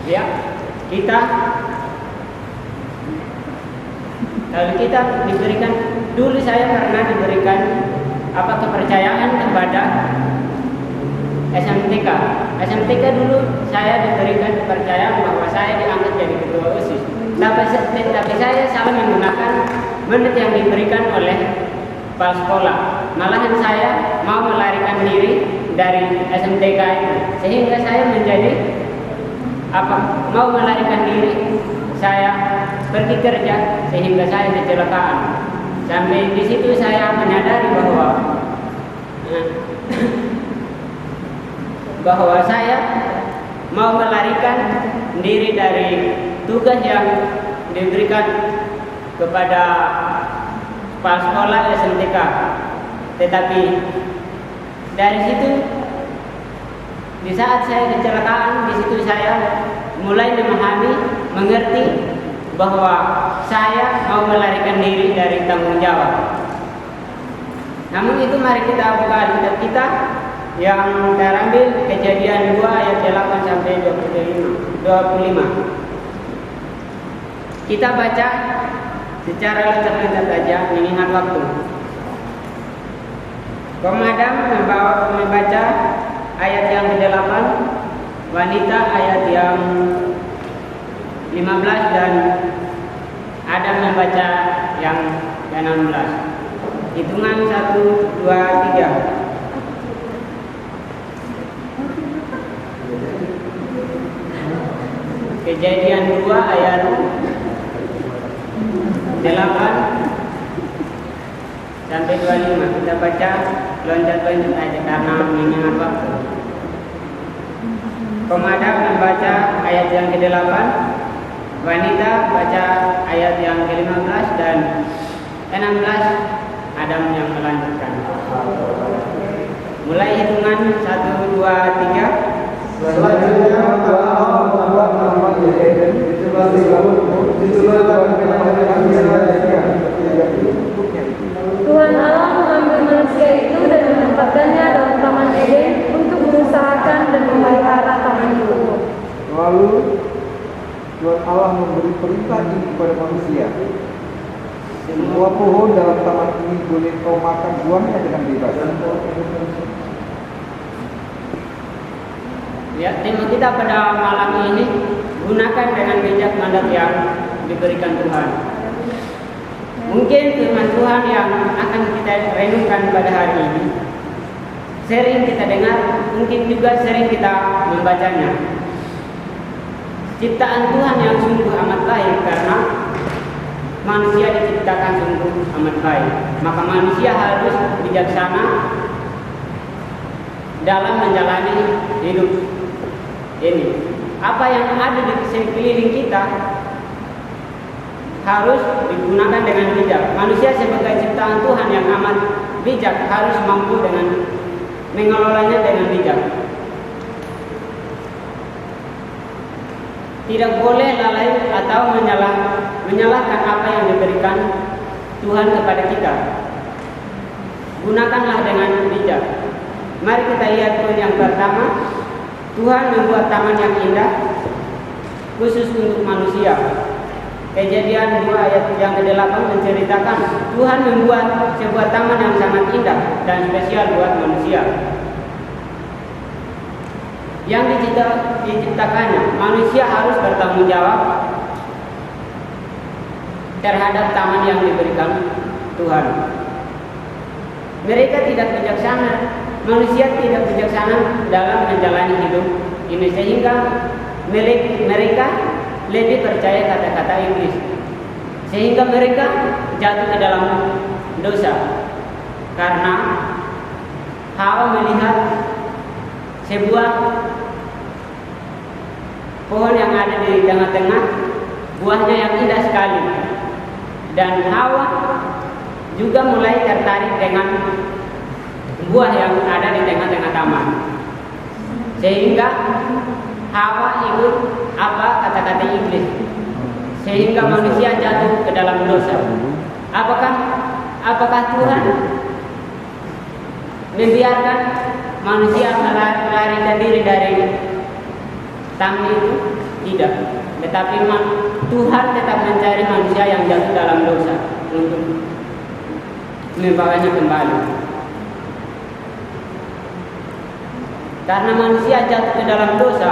Ya, kita kalau kita diberikan, dulu saya pernah diberikan kepercayaan kepada SMTK. SMTK dulu saya diberikan kepercayaan bahwa saya diangkat jadi ketua OSIS. Tapi saya salah menggunakan menit yang diberikan oleh kepala sekolah. Malahan saya mau melarikan diri dari SMTK itu, sehingga saya menjadi mau melarikan diri. Saya pergi kerja sehingga saya kecelakaan. Sampai di situ saya menyadari bahwa saya mau melarikan diri dari tugas yang diberikan kepada kepala sekolah SMTK. Tetapi dari situ, di saat saya kecelakaan, di situ saya mulai mengerti bahwa saya mau melarikan diri dari tanggung jawab. Namun itu mari kita buka Alkitab kita yang terambil Kejadian 2 ayat 8 sampai 25. Kita baca secara loncat-loncat saja mengingat waktu. Komadam membaca ayat yang ke-8, wanita ayat yang 15 dan Adam membaca yang ke-16. Hitungan 1, 2, 3. Kejadian 2 ayat 8 sampai 25. Kita baca loncat-loncat aja karena mengingat waktu. Komadam membaca ayat yang ke-8, wanita baca ayat yang ke-15 dan 16, Adam yang melanjutkan. Mulai hitungan 1, 2, 3. Selanjutnya Allah membuat nama Eden di sebelah timur, di sebelah Tuhan Allah mengambil manusia itu dan menempatkannya dalam taman Eden untuk mengusahakan dan memelihara taman itu. Lalu Tuhan Allah memberi perintah ini kepada manusia. Semua pohon dalam taman ini boleh kau makan buahnya dengan bebas. Ya, tema kita pada malam ini, gunakan dengan bijak mandat yang diberikan Tuhan. Mungkin firman Tuhan yang akan kita renungkan pada hari ini sering kita dengar, mungkin juga sering kita membacanya. Ciptaan Tuhan yang sungguh amat baik, karena manusia diciptakan sungguh amat baik. Maka manusia harus bijaksana dalam menjalani hidup ini. Apa yang ada di sekeliling kita harus digunakan dengan bijak. Manusia sebagai ciptaan Tuhan yang amat bijak harus mampu dengan mengelolanya dengan bijak. Tidak boleh lalai atau menyalahkan apa yang diberikan Tuhan kepada kita. Gunakanlah dengan bijak. Mari kita lihat poin yang pertama. Tuhan membuat taman yang indah khusus untuk manusia. Kejadian 2 ayat yang ke-8 menceritakan Tuhan membuat sebuah taman yang sangat indah dan spesial buat manusia. Yang diciptakannya, manusia harus bertanggung jawab terhadap taman yang diberikan Tuhan. Mereka tidak bijaksana, manusia tidak bijaksana dalam menjalani hidup ini, sehingga mereka lebih percaya kata-kata iblis, sehingga mereka jatuh ke dalam dosa. Karena Hawa melihat sebuah pohon yang ada di tengah-tengah, buahnya yang indah sekali, dan Hawa juga mulai tertarik dengan buah yang ada di tengah-tengah taman, sehingga Hawa ikut apa kata-kata iblis, sehingga manusia jatuh ke dalam dosa. Apakah Tuhan membiarkan manusia melarikan diri dari tamni itu tidak. Tetapi Tuhan tetap mencari manusia yang jatuh dalam dosa untuk membawanya kembali. Karena manusia jatuh ke dalam dosa,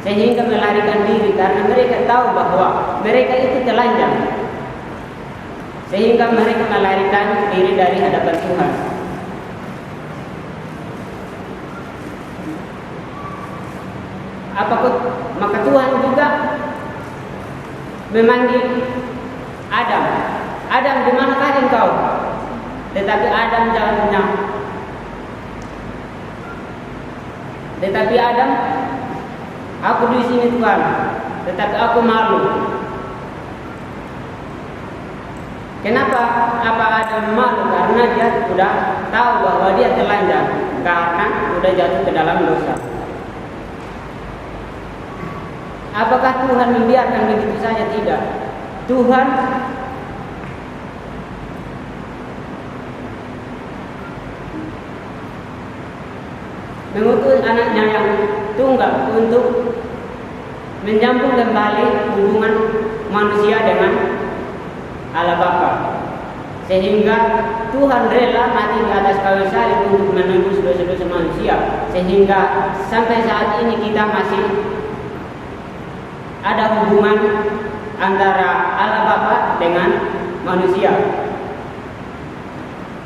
sehingga melarikan diri karena mereka tahu bahwa mereka itu telanjang, sehingga mereka melarikan diri dari hadapan Tuhan. Maka Tuhan juga memanggil Adam. Adam, di manakah engkau? Tetapi Adam jawabnya, tetapi Adam, aku di sini Tuhan, tetapi aku malu. Kenapa? Apa Adam malu? Karena dia sudah tahu bahwa dia telanjang, karena sudah jatuh ke dalam dosa. Apakah Tuhan membiarkan begitu saja? Tidak. Tuhan mengutus anaknya yang tunggal untuk menyambung kembali hubungan manusia dengan Allah Bapa, sehingga Tuhan rela mati di atas kayu salib untuk menembus dosa-dosa manusia, sehingga sampai saat ini kita masih ada hubungan antara Allah Bapa dengan manusia.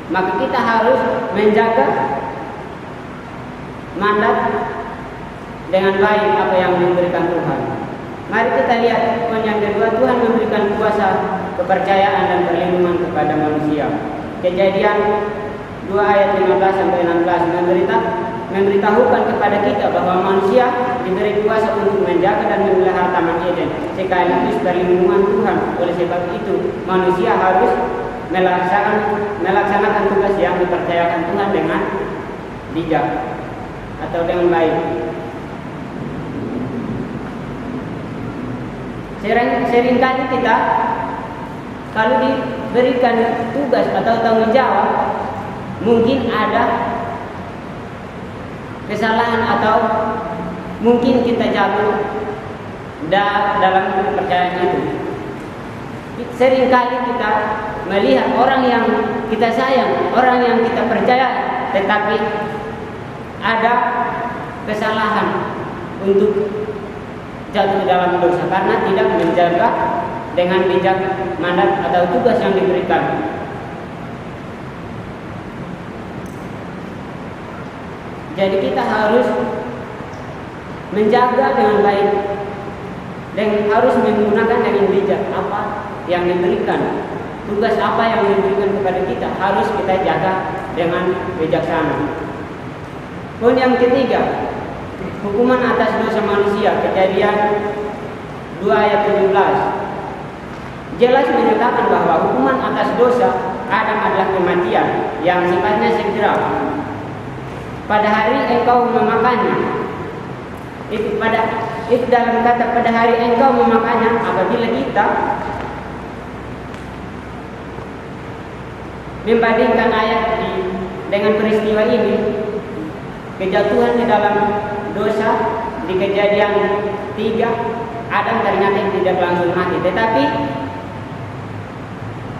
Maka kita harus menjaga mandat dengan baik apa yang diberikan Tuhan. Mari kita lihat poin yang kedua, Tuhan memberikan kuasa, kepercayaan dan perlindungan kepada manusia. Kejadian 2 ayat 15 sampai 16 memberitahukan kepada kita bahwa manusia diberi kuasa untuk menjaga dan memelihara Taman Eden sekaligus perlindungan Tuhan. Oleh sebab itu manusia harus melaksanakan tugas yang dipercayakan Tuhan dengan bijak atau dengan baik. Seringkali kita kalau diberikan tugas atau tanggung jawab, mungkin ada kesalahan atau mungkin kita jatuh dalam kepercayaan itu. Seringkali kita melihat orang yang kita sayang, orang yang kita percaya, tetapi ada kesalahan untuk jatuh dalam dosa karena tidak menjaga dengan bijak mandat atau tugas yang diberikan. Jadi kita harus menjaga dengan baik dan harus menggunakan dengan bijak apa yang diberikan. Tugas apa yang diberikan kepada kita harus kita jaga dengan bijaksana. Poin yang ketiga, hukuman atas dosa manusia. Kejadian 2 ayat 17 jelas menyatakan bahwa hukuman atas dosa Adam adalah kematian yang sifatnya segera. Pada hari engkau memakannya, itu dalam kata pada hari engkau memakannya. Apabila kita membandingkan ayat dengan peristiwa ini, kejatuhan di dalam dosa di Kejadian 3, Adam ternyata tidak langsung mati, tetapi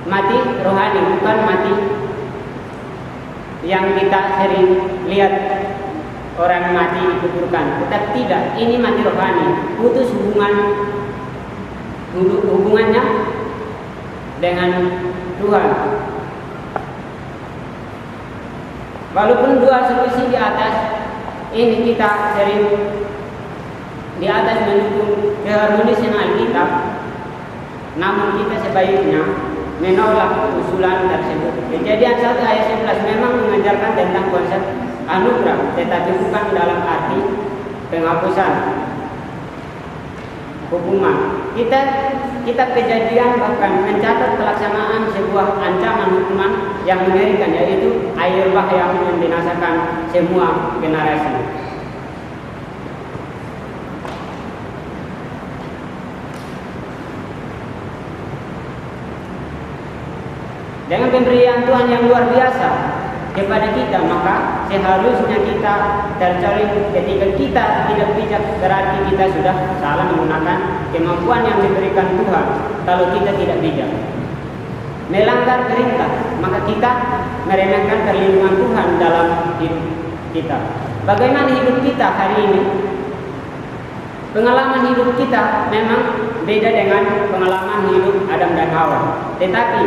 mati rohani, bukan mati yang kita sering lihat orang mati dikuburkan. Tetapi tidak, ini mati rohani, putus hubungannya dengan Tuhan. Walaupun dua solusi di atas ini kita sering di atas mendukung keharmonisan Alkitab, namun kita sebaiknya menolak usulan tersebut. Kejadian 1 ayat 11 memang mengajarkan tentang konsep anugerah, tetapi bukan dalam arti penghapusan hukuman. Kitab Kejadian bahkan mencatat pelaksanaan sebuah ancaman hukuman yang mengerikan, yaitu air bah yang membinasakan semua generasi. Dengan pemberian Tuhan yang luar biasa kepada kita, maka seharusnya kita tercoreng ketika kita tidak bijak, berarti kita sudah salah menggunakan kemampuan yang diberikan Tuhan kalau kita tidak bijak. Melanggar perintah, maka kita meremehkan perlindungan Tuhan dalam hidup kita. Bagaimana hidup kita hari ini? Pengalaman hidup kita memang beda dengan pengalaman hidup Adam dan Hawa. Tetapi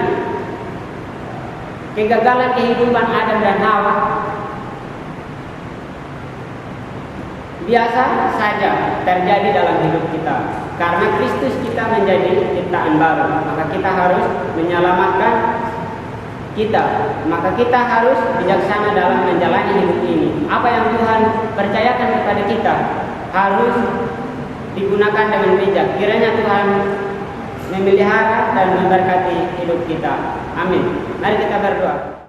kegagalan kehidupan Adam dan Hawa biasa saja terjadi dalam hidup kita. Karena Kristus kita menjadi ciptaan baru, maka kita harus menyelamatkan kita. Maka kita harus bijaksana dalam menjalani hidup ini. Apa yang Tuhan percayakan kepada kita harus digunakan dengan bijak. Kiranya Tuhan memelihara dan memberkati hidup kita. Amin. Mari kita berdoa.